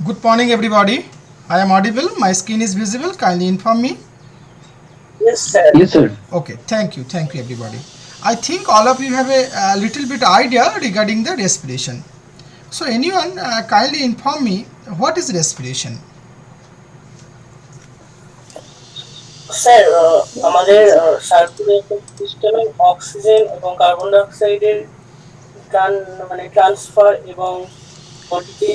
Good morning, everybody. I am audible. My screen is visible. Kindly inform me. Yes, sir. Yes, sir. Okay, thank you. Thank you, everybody. I think all of you have a little bit idea regarding the respiration. So, anyone kindly inform me what is respiration? Sir আমাদের circulation সিস্টেমে oxygen এবং carbon die অক্সাইডের transfer এবং বডিতে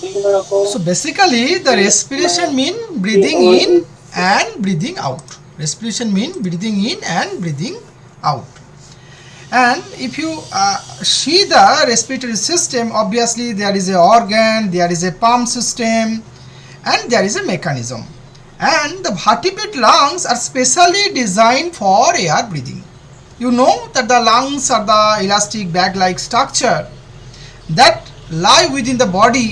বিভিন্ন রকম So, basically, the respiration mean breathing in and breathing out. Respiration mean breathing in and breathing out. And if you see the respiratory system, obviously there is a organ, there is a pump system, and there is a mechanism. And the vertebrate lungs are specially designed for air breathing. You know that the lungs are the elastic bag-like structure that lie within the body,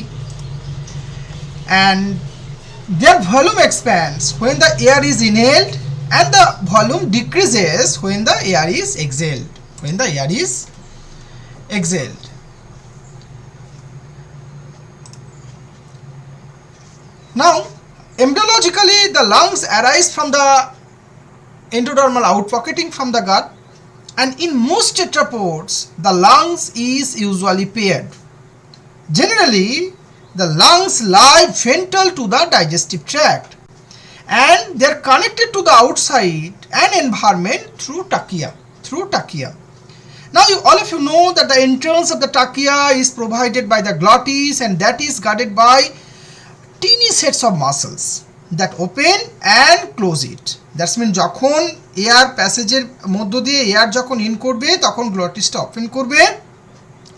and their volume expands when the air is inhaled and the volume decreases when the air is exhaled. When the air is exhaled. Now, embryologically, the lungs arise from the endodermal outpocketing from the gut, and in most tetrapods, the lungs is usually paired. Generally, the lungs lie ventral to the digestive tract, and they are connected to the outside and environment through trachea. Now, all of you know that the entrance of the trachea is provided by the glottis, and that is guarded by teeny sets of muscles that open and close it. That's mean যখন air প্যাসেজের মধ্য দিয়ে air যখন in করবে তখন গ্লটিসটা open করবে,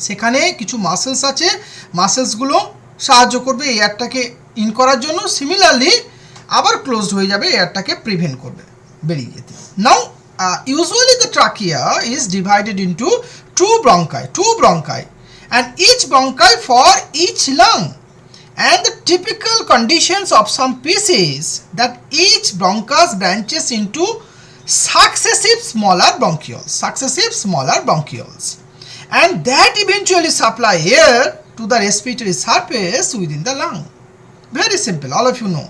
সেখানে কিছু muscles আছে, মাসেলসগুলো সাহায্য করবে এয়ারটাকে ইন করার জন্য, সিমিলারলি আবার ক্লোজড হয়ে যাবে, এয়ারটাকে প্রিভেন্ট করবে বেরিয়ে যেতে। নাও usually the trachea is divided into two bronchi, and each bronchi for each lung. And the typical conditions of some species that each bronchus branches into successive smaller bronchioles, and that eventually supply air to the respiratory surface within the lung. Very simple, all of you know.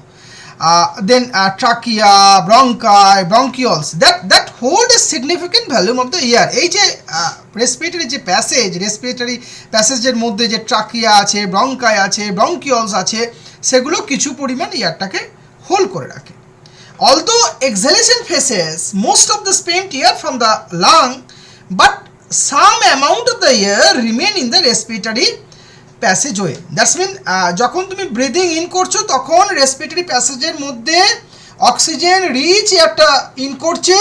Then trachea, bronchi, bronchioles that hold a significant volume of the air. এই যে respiratory যে respiratory প্যাসেজের মধ্যে যে trachea আছে, ব্রঙ্কাই আছে, bronchioles আছে, সেগুলো কিছু পরিমাণ এয়ারটাকে হোল্ড করে রাখে। Although exhalation faces most of the spent air from the lung, but some amount of the air remain in the respiratory passageway. That's mean যখন তুমি ব্রিদিং ইন করছো তখন রেসপিরেটরি প্যাসেজের মধ্যে অক্সিজেন রিচ এয়ারটা ইন করছে,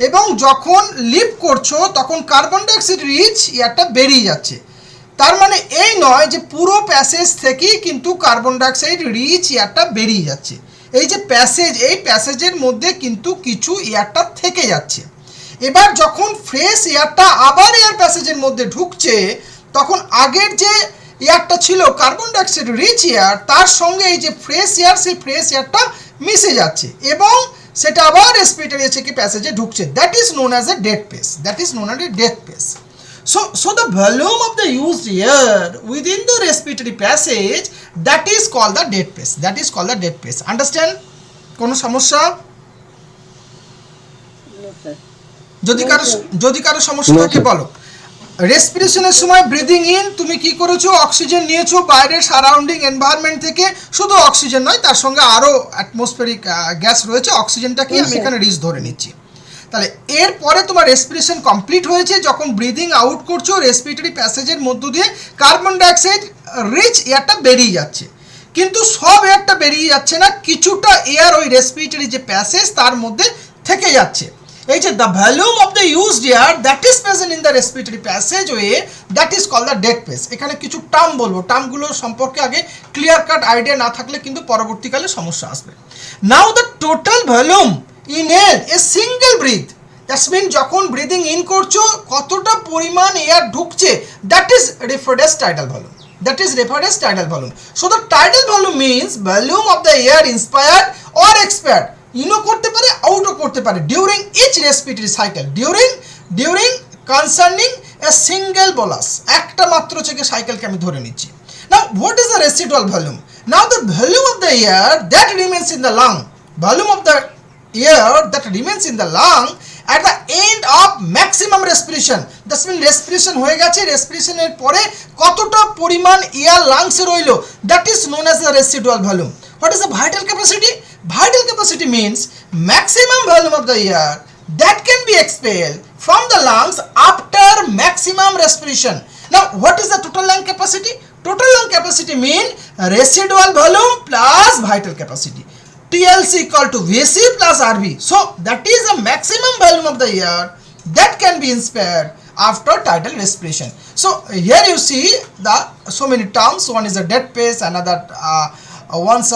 এবং যখন লিভ করছো তখন কার্বন ডাইঅক্সাইড রিচ এয়ারটা বেরিয়ে যাচ্ছে। তার মানে এই নয় যে পুরো প্যাসেজ থেকেই কিন্তু কার্বন ডাইঅক্সাইড রিচ এয়ারটা বেরিয়ে যাচ্ছে। এই যে প্যাসেজ, এই প্যাসেজের মধ্যে কিন্তু কিছু এয়ারটা থেকে যাচ্ছে। এবার যখন ফ্রেশ এয়ারটা আবার এয়ার প্যাসেজের মধ্যে ঢুকছে তখন আগের যে এয়ারটা ছিল কার্বন ডাইঅক্সাইড রিচ এয়ার, তার সঙ্গে এই যে ফ্রেশ এয়ার, সেই ফ্রেশ এয়ারটা মিশে যাচ্ছে এবং সেটা আবার রেসপিরেটরি থেকে প্যাসেজে ঢুকছে। That is known as a dead pace. So the volume of the used air within the respiratory passage, that is called the dead pace. Understand? কোনো সমস্যা? যদি কারো সমস্যা থাকে বলো। রেসপিরেশনের সময় ব্রিদিং ইন তুমি কি করেছো, অক্সিজেন নিয়েছো বাইরের সারাউন্ডিং এনভায়রনমেন্ট থেকে, শুধু অক্সিজেন নয়, তার সঙ্গে আরও অ্যাটমসফেরিক গ্যাস রয়েছে, অক্সিজেনটাকে আমি এখানে রিচ ধরে নিচ্ছি। তাহলে এরপরে তোমার রেসপিরেশন কমপ্লিট হয়েছে, যখন ব্রিদিং আউট করছো রেসপিরেটরি প্যাসেজের মধ্য দিয়ে কার্বন ডাইঅক্সাইড রিচ এয়ারটা বেরিয়ে যাচ্ছে, কিন্তু সব এয়ারটা বেরিয়ে যাচ্ছে না, কিছুটা এয়ার ওই রেসপিরেটরি যে প্যাসেজ তার মধ্যে থেকে যাচ্ছে। এই যে the volume of the used air that is present in the respiratory passageway, that is called the dead space. এখানে কিছু টার্ম বলবো, টার্মগুলোর সম্পর্কে আগে ক্লিয়ার কাট আইডিয়া না থাকলে কিন্তু পরবর্তীকালে সমস্যা আসবে। Now the total volume inhale a single breath, that's mean যখন ব্রিদিং ইন করছো কতটা পরিমাণ এয়ার ঢুকছে, that is referred as tidal volume. So the tidal volume means volume of the air inspired or expired, ইনও করতে পারে আউটও করতে পারে, during each respiratory cycle, during concerning a single bolus, একটা মাত্র থেকে সাইকেলকে আমি ধরে নিচ্ছি। Now what is the residual volume? Now the volume of the air that remains in the lung, volume of the air that remains in the lung at the end of maximum respiration, that means respiration হয়ে গেছে, respiration এর পরে কতটা পরিমাণ air লাংসে রইলো, that is known as the residual volume. What is the vital capacity? Vital capacity means maximum volume of the air that can be expelled from the lungs after maximum respiration. Now what is the total lung capacity? Total lung capacity mean residual volume plus vital capacity. TLC equal to VC plus RV. So that is the maximum volume of the air that can be inspired after tidal respiration. So here you see the so many terms. One is a dead pace, another one's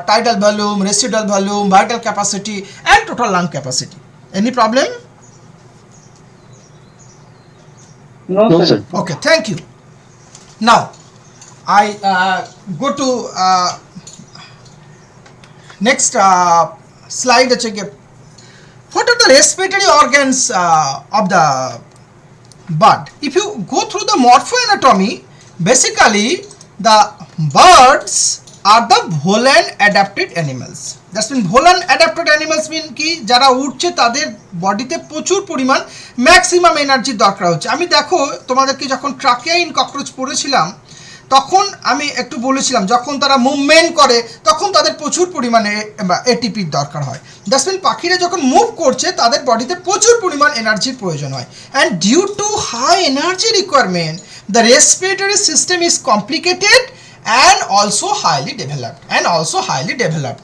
tidal volume, residual volume, vital capacity, and total lung capacity. Any problem? No, No, sir. sir. Okay, thank you. Now I go to next slide. What are the respiratory organs of the bird? If you go through the morphoanatomy, basically the birds are the volant adapted animals. That's mean volant adapted animals mean কি, যারা উঠছে তাদের বডিতে প্রচুর পরিমাণ maximum energy দরকার হচ্ছে। আমি দেখো তোমাদেরকে যখন ট্রাকিয়া ইন ককরোচ পড়েছিলাম তখন আমি একটু বলেছিলাম যখন তারা মুভমেন্ট করে তখন তাদের প্রচুর পরিমাণে এটিপির দরকার হয়। দ্যাটস মিন পাখিরা যখন মুভ করছে তাদের বডিতে প্রচুর পরিমাণ এনার্জির প্রয়োজন হয়। And due to high energy requirement the respiratory system is complicated and also highly developed.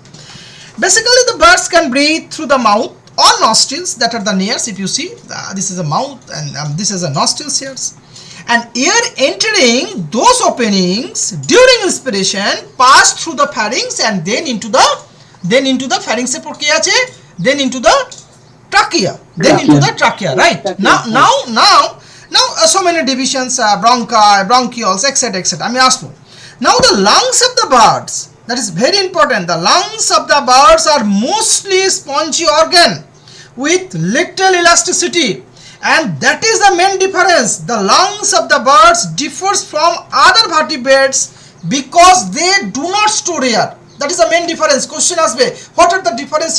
Basically the birds can breathe through the mouth or nostrils, that are the nares. If you see this is a mouth and this is a nostrils here, and air entering those openings during inspiration pass through the pharynx and then into the pharynx এর পর কি আছে, then into the trachea, right? Now so many divisions, bronchi, bronchioles, etc. আমি আসবো। Now the lungs of the birds, that is very important, the lungs of the birds are mostly spongy organ with little elasticity, and that is the main difference. The lungs of the birds differs from other vertebrates because they do not store air. That is the main difference. Question asbe, what are the difference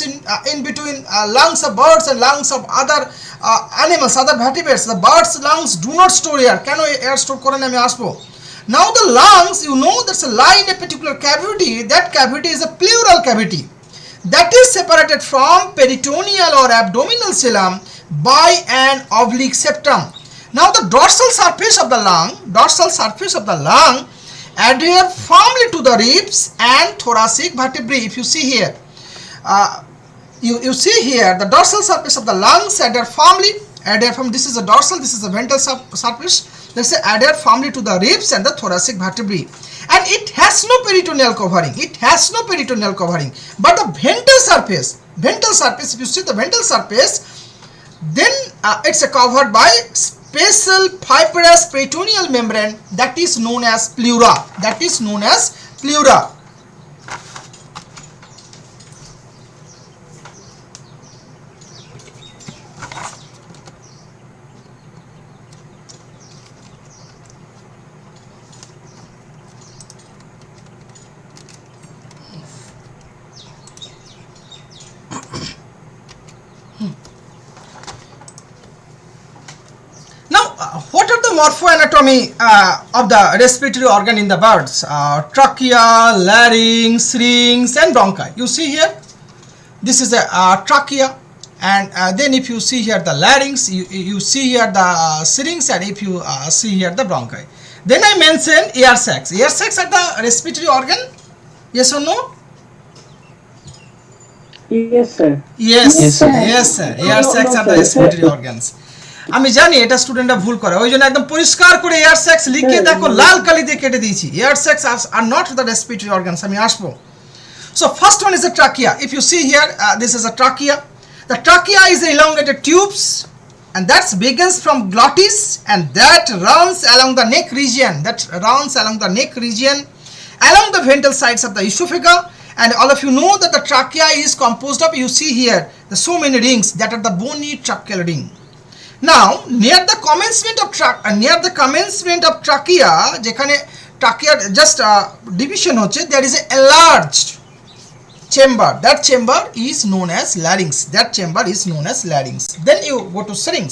in between lungs of birds and lungs of other animals, other vertebrates? The birds lungs do not store air. কেন air store করে না আমি আসবো। Now the lungs, you know, there's a line in a particular cavity. That cavity is a pleural cavity that is separated from peritoneal or abdominal cilium by an oblique septum. Now the dorsal surface of the lung adhere firmly to the ribs and thoracic vertebrae. If you see here, you see here the dorsal surface of the lungs adhere from, this is a dorsal, this is a ventral surface. Let's say adhere firmly to the ribs and the thoracic vertebrae, and it has no peritoneal covering. But the ventral surface, if you see the ventral surface, then it's covered by special fibrous peritoneal membrane that is known as pleura. What are the morphoanatomy of the respiratory organ in the birds? Trachea, larynx, syrinx, and bronchi. You see here, this is a trachea, and then if you see here the larynx, you see here the syrinx, and if you see here the bronchi. Then I mentioned air sacs. Air sacs are the respiratory organ. Yes or no? Yes, sir. Yes, sir. Air sacs are the respiratory organs. আমি জানি এটা স্টুডেন্টরা ভুল করে, ওই জন্য একদম পরিষ্কার করে এয়ার স্যাক্স লিখে দেখো লাল কালি দিয়ে কেটে দিয়েছি। Air sacs are not the respiratory organs. আমি আসবো। So first one is the trachea. If you see here, this is a trachea. The trachea is elongated tubes and that begins from glottis and that runs along the neck region, along the ventral sides of the esophagus. And all of you know that the trachea is composed of, you see here, the so many rings that are the bony tracheal ring. Now near the commencement of trachea, যেখানে ট্রাকিয়ার just division হচ্ছে, there is a enlarged chamber, that chamber is known as larynx, that chamber is known as larynx. Then you go to syrinx.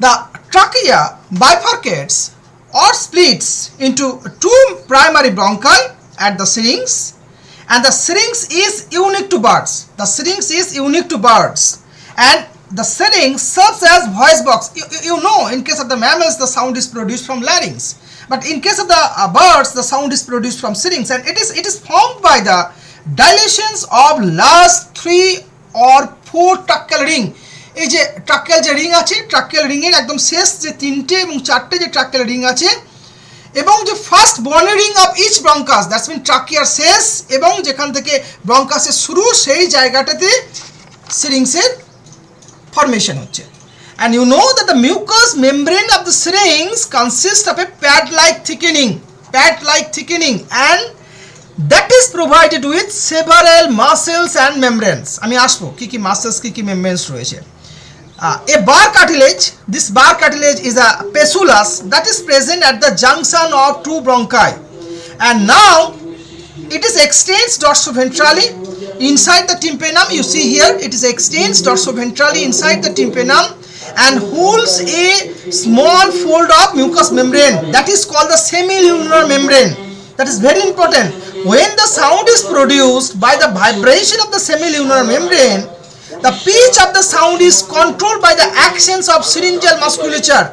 The trachea bifurcates or splits into two primary bronchi at the syrinx, and the syrinx is unique to birds. The syrinx is unique to birds, and the syrinx serves as voice box. You know, in case of the mammals, the sound is produced from larynx, but in case of the birds, the sound is produced from syrinx, and it is formed by the dilations of last 3 or 4 tracheal ring. এই যে tracheal যে ring আছে, tracheal রিংয়ের একদম শেষ যে 3টে এবং 4টে যে ট্রাকিয়াল রিং আছে, এবং যে first branching of each bronchus, that's mean ট্রাকিয়ার শেষ এবং যেখান থেকে ব্রঙ্কাসের শুরু সেই জায়গাটাতে সিরিংসের ফরমেশন হচ্ছে। And you know that the mucous membrane of the syrinx consists of a pad-like thickening, and that is provided with several muscles and membranes. আমি আসবো কি muscles কি membranes রয়েছে। A bar cartilage, this bar cartilage is a pesulus that is present at the junction of 2 bronchi, and now it is extends dorsoventrally inside the tympanum. You see here it is extends dorsoventrally inside the tympanum and holds a small fold of mucous membrane that is called the semilunar membrane. That is very important. When the sound is produced by the vibration of the semilunar membrane, the pitch of the sound is controlled by the actions of syringeal musculature.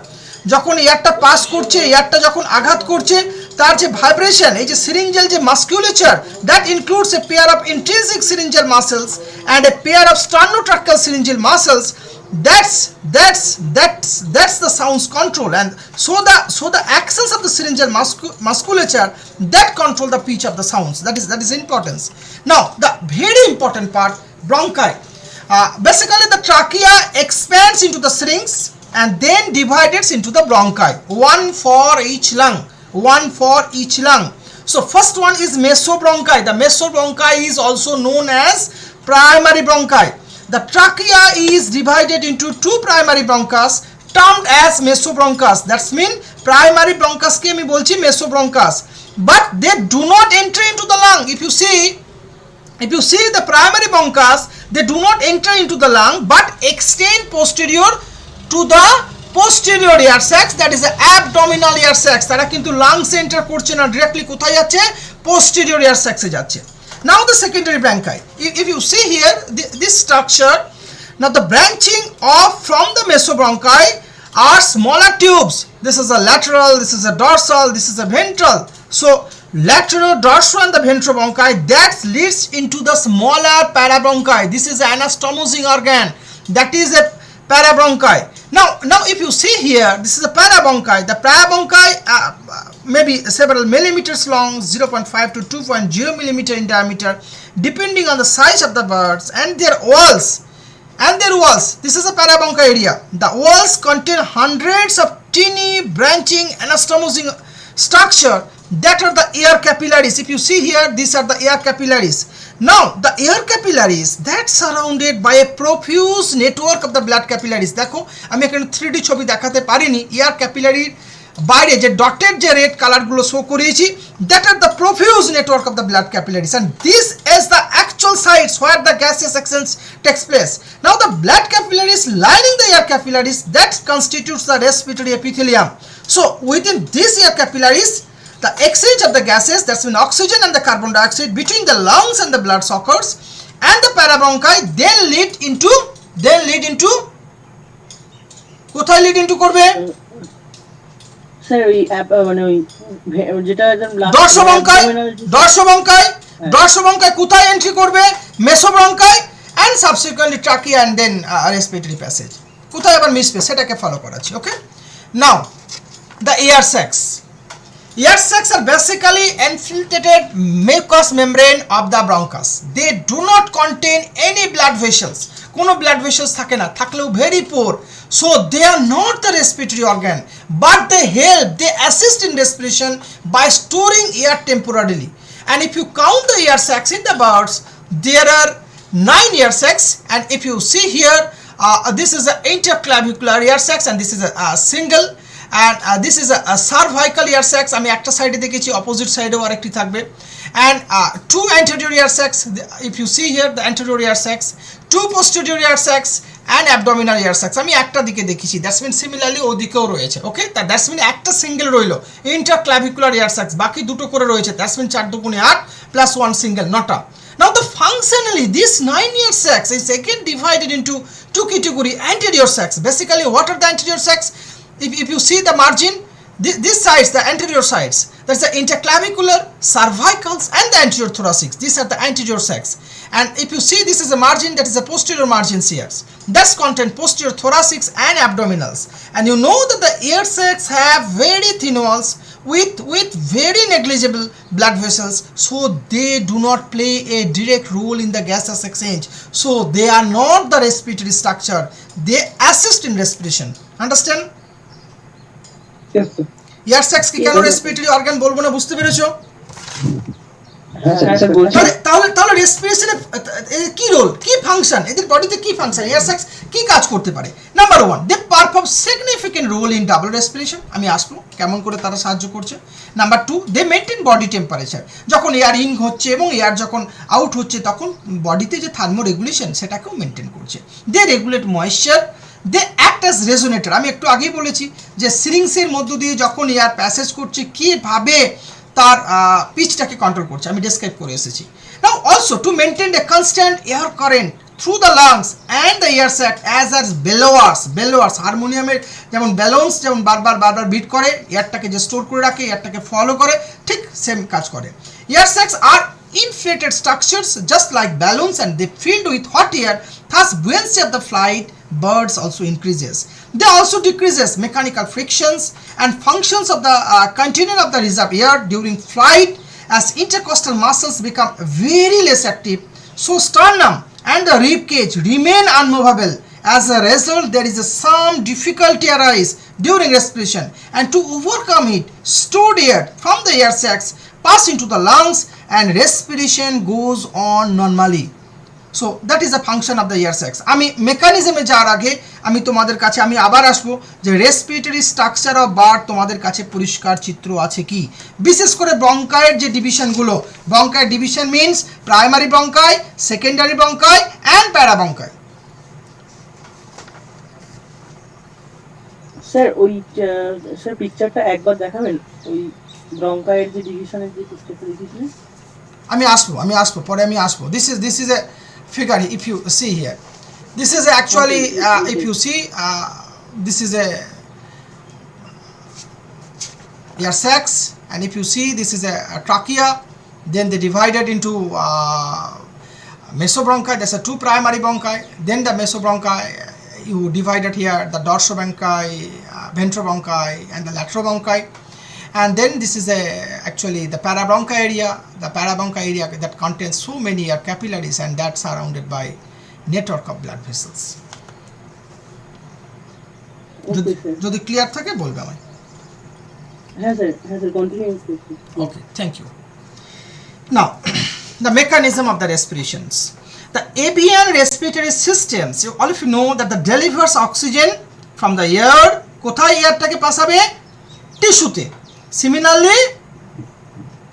যখন এয়ারটা pass করছে, এয়ারটা যখন আঘাত করছে, তার যে vibration, এই যে syringeal যে musculature, that includes a pair of intrinsic syringeal muscles and a pair of sternotracheal syringeal muscles. That's the sounds control, and so the actions of the syringeal musculature that control the pitch of the sounds. That is importance. Now the very important part, bronchi. Basically the trachea expands into the syrinx and then divides into the bronchi, one for each lung. So first one is mesobronchi. The mesobronchi is also known as primary bronchi. The trachea is divided into 2 primary bronchus termed as mesobronchus. That's mean primary bronchus ke ami bolchi mesobronchus, but they do not enter into the lung. If you see the primary bronchus, they do not enter into the lung but extend posterior to the posterior ear sacs, that is the abdominal ear sacs. তারা কিন্তু lungs enter করছে না, directly কোথায় যাচ্ছে? posterior ear sacs এ যাচ্ছে। Now the secondary bronchi. If you see here this structure, now the branching off from the mesobronchi are smaller tubes. This is a lateral, this is a dorsal, this is a ventral. So lateral, dorsal and the ventral bronchi that leads into the smaller parabronchi. This is an anastomosing organ, that is a parabronchi. Now if you see here, this is a parabronchi. The parabronchi maybe several millimeters long, 0.5 to 2.0 millimeter in diameter, depending on the size of the birds, and their walls. This is a parabronchi area. The walls contain hundreds of teeny branching anastomosing structure that are the air capillaries. If you see here, these are the air capillaries. Now the air capillaries that surrounded by a profuse network of the blood capillaries. দেখো আমি এখানে 3D ছবি দেখাতে পারিনি, air capillary বাইরে যে dotted যে red কালারগুলো শো করিয়েছি, that are the profuse network of the blood capillaries, and this is the actual sites where the gaseous exchange takes place. Now the blood capillaries lining the air capillaries that constitutes the respiratory epithelium. So within these air capillaries, the exchange of the gases, that's mean oxygen and the carbon dioxide between the lungs and the blood occurs, and the parabronchi then lead into কোথায় lead into করবে? Sir ওই মানে ওই যেটা একদম dorsobronchi কোথায় entry করবে? mesobronchi and subsequently trachea and then respiratory passage. কোথায় আবার মিসবে সেটাকে ফলো করাচ্ছি। ওকে, নাও the ear sacs. Ear sacs are basically infiltrated mucous membrane of the bronchus. They do not contain any blood vessels. কোনো blood vessels থাকে না, থাকলেও very poor. So they are not the respiratory organ, but they assist in respiration by storing air temporarily. And if you count the ear sacs in the birds, there are 9 ear sacs, and if you see here, This is an interclavicular ear sacs and this is a single, and this is a cervical ear sacs. আমি একটা সাইডে দেখেছি, opposite সাইডেও আরেকটি থাকবে, and two anterior ear sacs. If you see here the anterior ear sacs, two posterior ear sacs and abdominal ear sacs. আমি একটা দিকে দেখেছি, দ্যাটস মিন সিমিলারলি ওদিকেও রয়েছে। ওকে, দ্যাটস মিন একটা সিঙ্গেল রইলো ইন্টারক্লাভিকুলার ear sacs, বাকি দুটো করে রয়েছে, দ্যাটস মিন 4 দুগুণে 8 প্লাস 1 সিঙ্গেল, 9টা। Now the functionally this 9 ear sacs is again divided into two category anterior sacs. Basically what are the anterior sacs? If you see the margin, this sides, the anterior sides, that's the interclavicular, cervicals and the anterior thoracics. These are the anterior sacs. And if you see, this is a margin, that is a posterior margin ears. That's contain posterior thoracics and abdominals. And you know that the ear sacs have very thin walls with very negligible blood vessels, so they do not play a direct role in the gaseous exchange. So they are not the respiratory structure. They assist in respiration. Understand? Yes, sir. ear sacs কি কেন respiratory organ বলবো না, বুঝতে পেরেছো? হ্যাঁ sir বলছি। তাহলে রেসপিরেশনে কি রোল, কি ফাংশন, এদের বডিতে কি ফাংশন, এয়ার স্যাক্স কি কাজ করতে পারে? Number 1, they perform significant role in double respiration. আমি আসবো কেমন করে তারা সাহায্য করছে। Number 2, they maintain body temperature. যখন এয়ার ইন হচ্ছে এবং এয়ার যখন আউট হচ্ছে তখন বডিতে যে থার্মো রেগুলেশন সেটাকেও মেনটেন করছে। They regulate moisture, they act as resonator. আমি একটু আগেই বলেছি যে সিরিংসের মধ্য দিয়ে যখন এয়ার প্যাসেজ করছে কীভাবে তার পিচটাকে কন্ট্রোল করছে, আমি ডেসক্রাইব করে এসেছি। Now also to maintain a constant air current through the lungs and the air sac as bellows হারমোনিয়ামের যেমন ব্যালেন্স, যেমন বারবার বিট করে, এয়ারটাকে যে স্টোর করে রাখে, এয়ারটাকে ফলো করে, ঠিক সেম কাজ করে। Air sacs R inflated structures just like balloons and they filled with hot air, thus buoyancy of the flight birds also increases. They also decreases mechanical frictions and functions of the container of the reserve air during flight as intercostal muscles become very less active, so sternum and the rib cage remain unmovable. As a result, there is some difficulty arise during respiration, and to overcome it, stored air from the air sacs pass into the lungs and respiration goes on normally. So that is the function of the ear sacs. আমি মেকানিজমে যাওয়ার আগে আমি তোমাদের কাছে আমি আবার আসবো যে রেসপিরেটরি স্ট্রাকচার অফ বার্ড তোমাদের কাছে পরিষ্কার চিত্র আছে কি, বিশেষ করে ব্রঙ্কাইয়ের যে ডিভিশনগুলো। Bronchi division means primary bronchi, secondary bronchi and parabronchi. Sir ওই স্যার পিকচারটা একবার দেখাবেন, ওই ব্রঙ্কাইয়ের যে ডিভিশনের যে পিকচারটা দেখিয়েছিলেন। আমি আসবো পরে আমি আসবো। This is a figure. If you see here, this is actually if you see this is a ear sacs, and if you see this is a trachea, then they divided into mesobronchi. There's a two primary bronchi, then the mesobronchi you divided here the dorsobronchi, ventrobronchi and the laterobronchi. And then this is actually the parabronchi area, that contains so many air capillaries and that's surrounded by network of blood vessels. যদি clear থাকে বলবে আমায়। হ্যাঁ sir continue করছি। Okay, thank you. Now the mechanism of the respirations. The avian respiratory systems, all of you know that the delivers oxygen from the air, কোথায় এয়ারটাকে পাঠাবে? টিস্যুতে।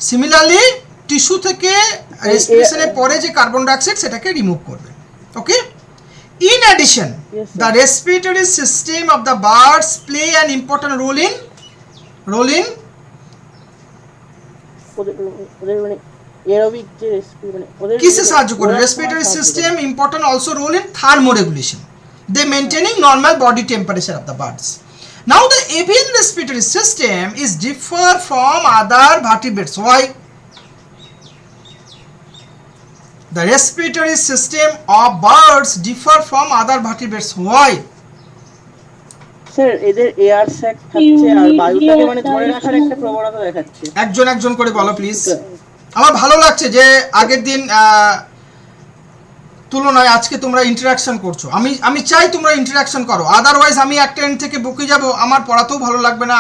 Similarly tissue থেকে রেসপিরেশনের পরে যে কার্বন ডাইঅক্সাইড সেটাকে রিমুভ করবে। Okay, in addition the respiratory system of the birds play an important role in কিসে সাহায্য করে? Respiratory system important also role in thermoregulation, they maintaining normal body temperature of the birds. Now the avian respiratory system is different from other vertebrates. Why? The respiratory system of birds differ from other vertebrates. Why? Sir এদের air sec থাকছে আর বায়ুটাকে মানে ধরে রাখার একটা প্রবণতা দেখাচ্ছে। একজন করে বলো প্লিজ। আমার ভালো লাগছে যে আগের দিন তুলনায় আজকে তোমরা ইন্টারাকশন করছো। আমি চাই তোমরা ইন্টারাকশন করো, আদারওয়াইজ আমি একটা এন্ড থেকে বকে যাব, আমার পড়াতেও ভালো লাগবে না,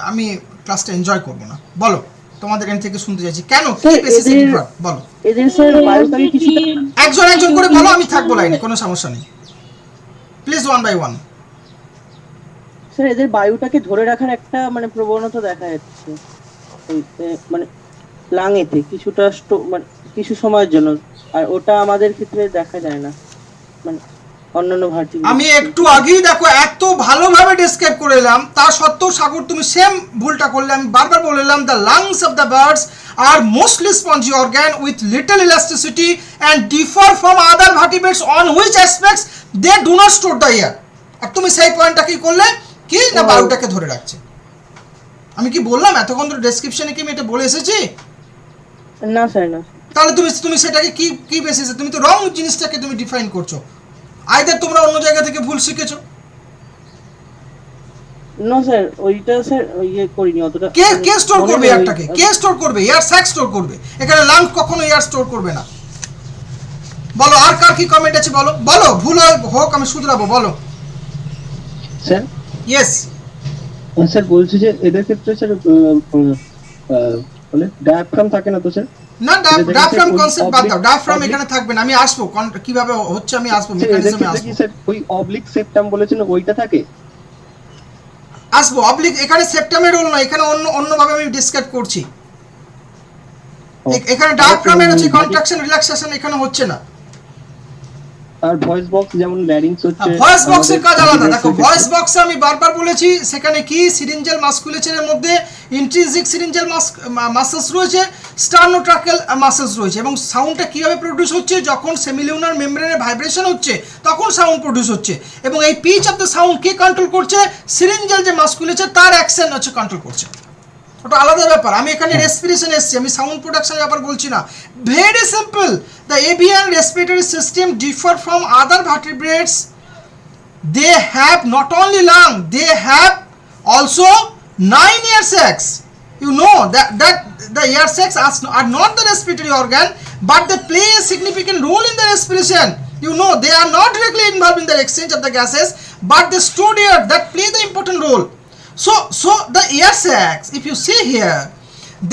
আমি ক্লাসটা এনজয় করব না। বলো তোমাদের এন্ড থেকে শুনতে চাইছি কেন, কি বেসিসে ডিফার বলো। এদের স্যার বায়ুটাকে কিছু একজন করে বলো, আমি থাকবো লাইনে, কোনো সমস্যা নেই। Please one by one. Sir এদের বায়ুটাকে ধরে রাখার একটা মানে প্রবণতা দেখা যাচ্ছে মানে লাঙেতে কিছুটা মানে কিছু সময়ের জন্য, আর ওটা আমাদের ক্ষেত্রে দেখা যায় না মানে অন্যান্য ভার্টিব্রেট। আমি একটু আগেই দেখো এত ভালোভাবে ডেসক্রাইব করে এলাম, তার সত্ত্বেও সাগর তুমি সেম ভুলটা করলে। আমি বারবার বললাম the lungs of the birds are mostly spongy organ with little elasticity and differ from other vertebrates on which aspects they do not store the air. আর তুমি সেই পয়েন্টটা কি করলে, কি না বায়ুটাকে ধরে রাখছে। আমি কি বললাম এতক্ষণ ধরে ডেসক্রিপশনে কি আমি এটা বলে এসেছি? না স্যার না। তাহলে তুমি সেটাকে কি বেসিসে, তুমি তো রং জিনিসটাকে তুমি ডিফাইন করছো। আইদার তোমরা অন্য জায়গা থেকে ভুল শিখেছো। না স্যার ওইটা স্যার ইয়ে করিনি অতটা। কে স্টোর করবে এয়ারটাকে? কে স্টোর করবে? এয়ার স্যাক স্টোর করবে। এখানে লাংস কখনো এয়ার স্টোর করবে না। বলো আর কার কি কমেন্ট আছে, বলো বলো, ভুল হোক আমি শুধরাবো, বলো। স্যার ইয়েস স্যার বলছি যে এদের ক্ষেত্রে স্যার মানে ডায়াফ্রাম থাকে না তো স্যার? না, ডায়াফ্রাম কনসেপ্ট বাদ দাও, ডায়াফ্রাম এখানে থাকবে না। আমি আসবো কিভাবে হচ্ছে, আমি আসবো মেকানিজমে আসবো। স্যার ওই অবলিক সেপ্টাম বলেছেন ওইটা থাকে? আসবো অবলিক, এখানে সেপ্টামের রোল না, এখানে অন্যভাবে আমি ডিসকাস করছি। এখানে ডায়াফ্রামের হচ্ছে কন্ট্রাকশন রিল্যাক্সেশন এখানে হচ্ছে না। আর ভয়েস বক্স যেমন ল্যারিংস হচ্ছে, ভয়েস বক্সের কাজ আলাদা। দেখো ভয়েস বক্সে আমি বারবার বলেছি সেখানে কি সিরিঞ্জাল মাসকুলেচারের মধ্যে ইন্ট্রিনসিক সিরিঞ্জাল মাসলস রয়েছে, স্টার্নোট্রাকেল মাসলস রয়েছে, এবং সাউন্ডটা কিভাবে প্রডিউস হচ্ছে, যখন সেমিলিউনার মেমব্রেনের ভাইব্রেশন হচ্ছে তখন সাউন্ড প্রডিউস হচ্ছে, এবং এই পিচ অফ দ্য সাউন্ড কে কন্ট্রোল করছে? সিরিঞ্জাল যে মাসকুলেচার তার অ্যাকশন হচ্ছে কন্ট্রোল করছে। ওটা আলাদা ব্যাপার। আমি এখানে রেসপিরেশন এসেছি, আমি সাউন্ড প্রোডাকশনের ব্যাপার বলছি না। Very simple, the avian respiratory system differ from other vertebrates. They have not only lung, they have also 9 ear sacs. You know that the ear sacs are not the respiratory organ, but they play a significant role in the respiration. You know they are not directly involved in the exchange of the gases, but they store air that play the important role. So the air sacs, if you see here,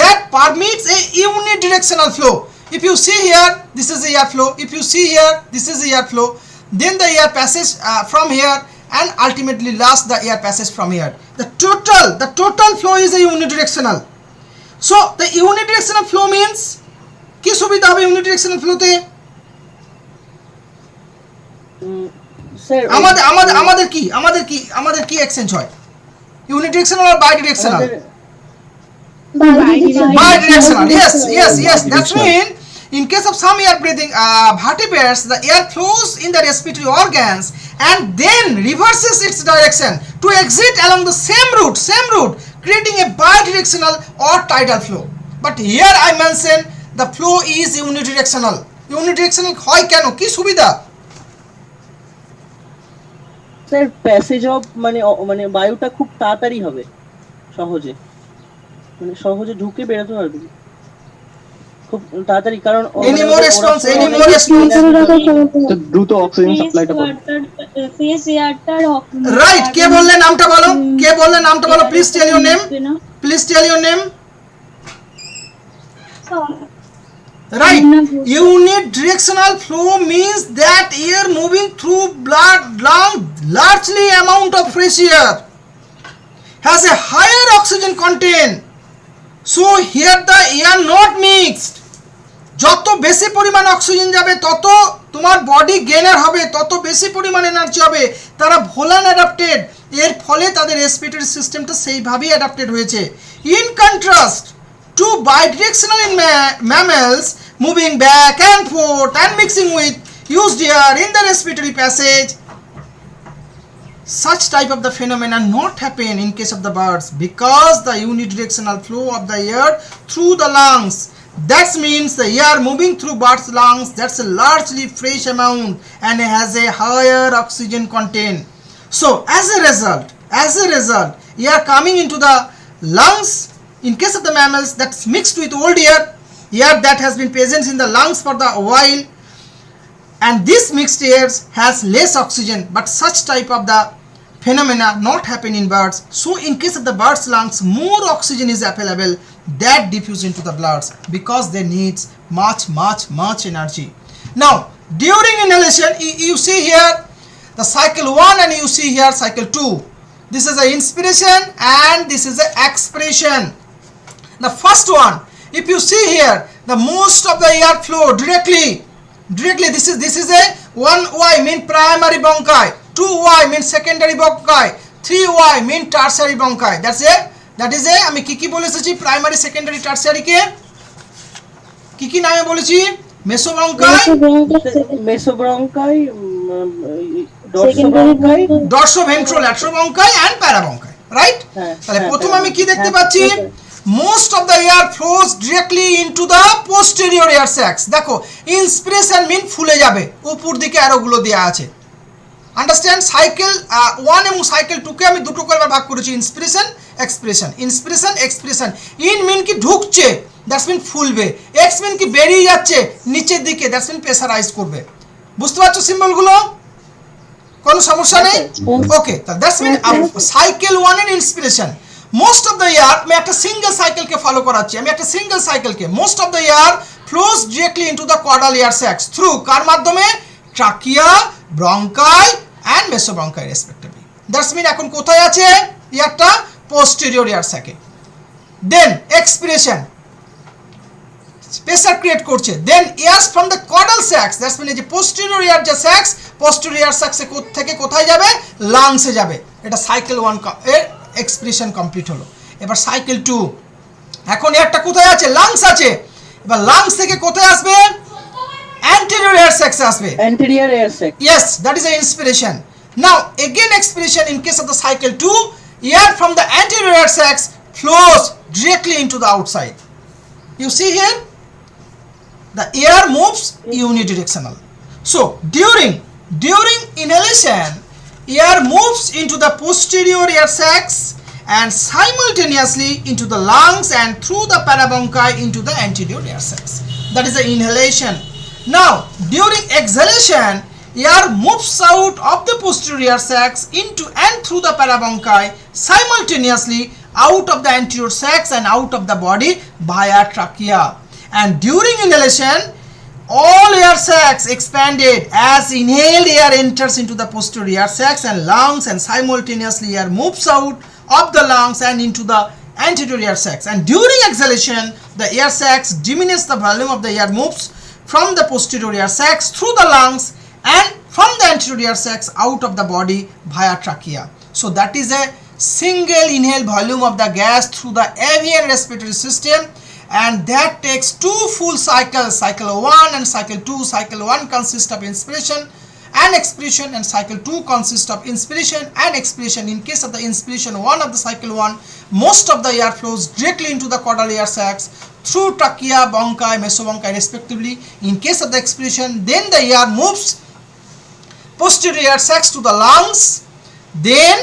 that permits a unidirectional flow. If you see here, this is the air flow. If you see here, this is the air flow. Then the air passes from here, and ultimately last the air passes from here. The total flow is a unidirectional. So the unidirectional flow means কি সুবিধা হবে unidirectional flow তে? Sir আমাদের কি exchange হয়? Unidirectional or bidirectional? Bidirectional. Yes. That means in case of some air breathing vertebrates, the air flows in the respiratory organs and then reverses its direction to exit along the same route, creating a bidirectional or tidal flow. But here I mention the flow is unidirectional. Unidirectional হয় কেন? কি সুবিধা? Sir passage of মানে বায়ুটা খুব তাড়াতাড়ি হবে, সহজে ঢুকে বেরোতে পারবে খুব তাড়াতাড়ি, কারণ any more response তো দ্রুত অক্সিজেন সাপ্লাইটা পাবে। Face এয়ারটার right. কে বললে নামটা বলো, please tell your name. Right. Unidirectional flow means that air moving through blood lung, largely amount of fresh air, has a higher oxygen content. So here the air not mixed. যত বেশি পরিমাণ oxygen যাবে তত তোমার body gainer হবে, তত বেশি পরিমাণ এনার্জি হবে। তারা ভোলান অ্যাডাপ্টেড, এর ফলে তাদের রেসপিরেটরি সিস্টেমটা সেইভাবেই অ্যাডাপ্টেড হয়েছে। In contrast to bidirectional in mammals, moving back and forth and mixing with used air in the respiratory passage. Such type of the phenomena not happen in case of the birds because the unidirectional flow of the air through the lungs. That means the air moving through birds' lungs, that's a largely fresh amount and has a higher oxygen content. So as a result, air coming into the lungs in case of the mammals that's mixed with old air that has been present in the lungs for the while, and this mixed air has less oxygen, but such type of the phenomena not happen in birds. So in case of the birds' lungs, more oxygen is available that diffuse into the bloods because they need much energy. Now during inhalation, you see here the cycle 1 and you see here cycle 2. This is the inspiration and this is the expiration. The first one, if you see here, the most of the air flow directly this is a 1y mean primary bronchi, 2y mean secondary bronchi, 3y mean tertiary bronchi. That is a আমি কি বলেছি primary secondary tertiary কে কি নামে বলেছি মেসোব্রঙ্কাই ডরসোভেন্ট্রাল ল্যাটেরোব্রঙ্কাই and প্যারাব্রঙ্কাই, right? তাহলে প্রথম আমি কি দেখতে পাচ্ছি, most of the air flows directly into the posterior air sacs. দেখো ইন্সপিরেশন মিন ফুলে যাবে, উপর দিকে অ্যারোগুলো দেয়া আছে। আন্ডারস্ট্যান্ড? সাইকেল 1 এবং সাইকেল 2 কে আমি দুটো করে ভাগ করেছি, inspiration expiration. Inspiration expiration, in mean কি ঢুকছে, দ্যাটস মিন ফুলবে, এক্স মিন কি বেরিয়ে যাচ্ছে নিচের দিকে, দ্যাটস মিন প্রেসারাইজ করবে। বুঝতে পারছো সিম্বলগুলো? কোনো সমস্যা নেই? ওকে, দ্যাটস মিন সাইকেল 1 এর inspiration. Most of the air, আমি একটা সিঙ্গেল সাইকেলকে ফলো করাচ্ছি, আমি একটা সিঙ্গেল সাইকেলকে, most of the air flows directly into the caudal air sacs through কার মাধ্যমে, trachea, bronchi and mesobronchi respectively. That's mean এখন কোথায় আছে এয়ারটা, পোস্টেরিয়র এয়ার স্যাকে। দেন এক্সপিরেশন, প্রেসার ক্রিয়েট করছে। Then airs from the caudal sacs, that's mean এই যে পোস্টেরিয়র এয়ার যে স্যাক্স, পোস্টেরিয়র এয়ার স্যাক্সে থেকে কোথায় যাবে, লাংসে যাবে। এটা সাইকেল 1 এর এক্সপ্রেশন কমপ্লিট হলো। এবার সাইকেল 2, এখন এয়ারটা কোথায় আছে, লাংস আছে। এবার লাংস থেকে কোথায় আসবে, anterior air sacs আসবে, anterior air sac, yes, that is the inspiration. Now again expiration, in case of the cycle 2, air from the anterior air sacs flows directly into the outside. You see here the air moves unidirectional. So during inhalation, air moves into the posterior air sacs and simultaneously into the lungs and through the parabronchi into the anterior air sacs. That is the inhalation. Now during exhalation, air moves out of the posterior air sacs into and through the parabronchi simultaneously out of the anterior sacs and out of the body via trachea. And during inhalation, all air sacs expanded as inhaled air enters into the posterior air sacs and lungs, and simultaneously air moves out of the lungs and into the anterior air sacs. And during exhalation, the air sacs diminish the volume of the air moves from the posterior air sacs through the lungs and from the anterior air sacs out of the body via trachea. So that is a single inhaled volume of the gas through the avian respiratory system, and that takes 2 full cycles, cycle 1 and cycle 2. Cycle 1 consists of inspiration and expiration, and cycle 2 consists of inspiration and expiration. In case of the inspiration 1 of the cycle 1, most of the air flows directly into the caudal air sacs through trachea, bronchi, mesobronchi respectively. In case of the expiration, then the air moves posterior air sacs to the lungs. Then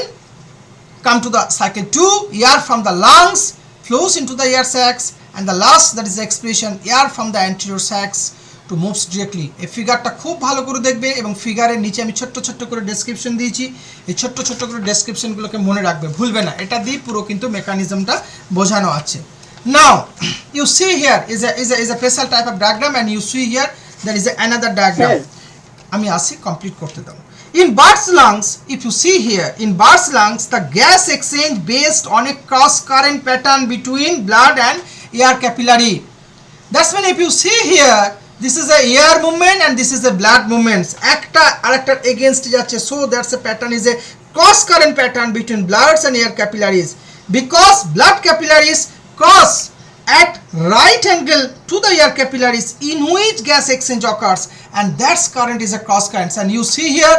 come to the cycle 2, air from the lungs flows into the air sacs, and the last, that is the expiration, air from the anterior sacs to moves directly. এই ফিগারটা খুব ভালো করে দেখবে, এবং ফিগারের নিচে আমি ছোট্ট করে ডেসক্রিপশন দিয়েছি। এই ছোট্ট করে ডেসক্রিপশনগুলোকে মনে রাখবে, ভুলবে না। এটা দিয়ে পুরো কিন্তু মেকানিজমটা বোঝানো আছে। Now you see here is a special type of diagram, and you see here there is another diagram. আমি আসি কমপ্লিট করতে দাও। In bird's lungs, if you see here, in bird's lungs, the gas exchange based on a cross current pattern between blood and air capillary. That's when if you see here, this is a air movement and this is a blood movements. একটা আরেকটার against যাচ্ছে, so that's a pattern is a cross current pattern between bloods and air capillaries. Because blood capillaries cross at right angle to the air capillaries in which gas exchange occurs, and that's current is a cross current. And you see here,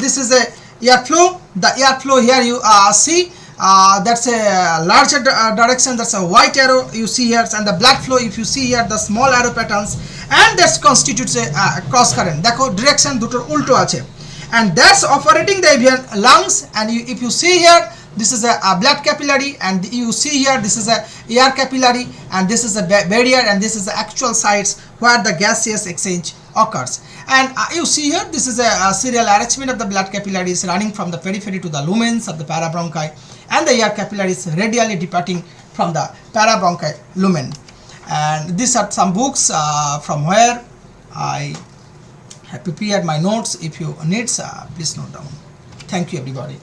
this is a air flow. The air flow here you see, that's a larger direction, that's a white arrow you see here, and the blood flow, if you see here the small arrow patterns, and that constitutes a cross current. দেখো direction দুটোর উল্টো আছে, and that's operating the avian lungs. And if you see here, this is a blood capillary, and you see here this is a air capillary, and this is a barrier, and this is the actual sites where the gaseous exchange occurs. And you see here this is a serial arrangement of the blood capillaries running from the periphery to the lumens of the parabronchi, and the air capillaries radially departing from the parabronchi lumen. And these are some books from where I have prepared my notes. If you need, please note down. Thank you everybody.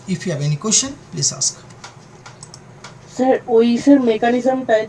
If you have any question, please ask. Sir ওই মেকানিজমটাই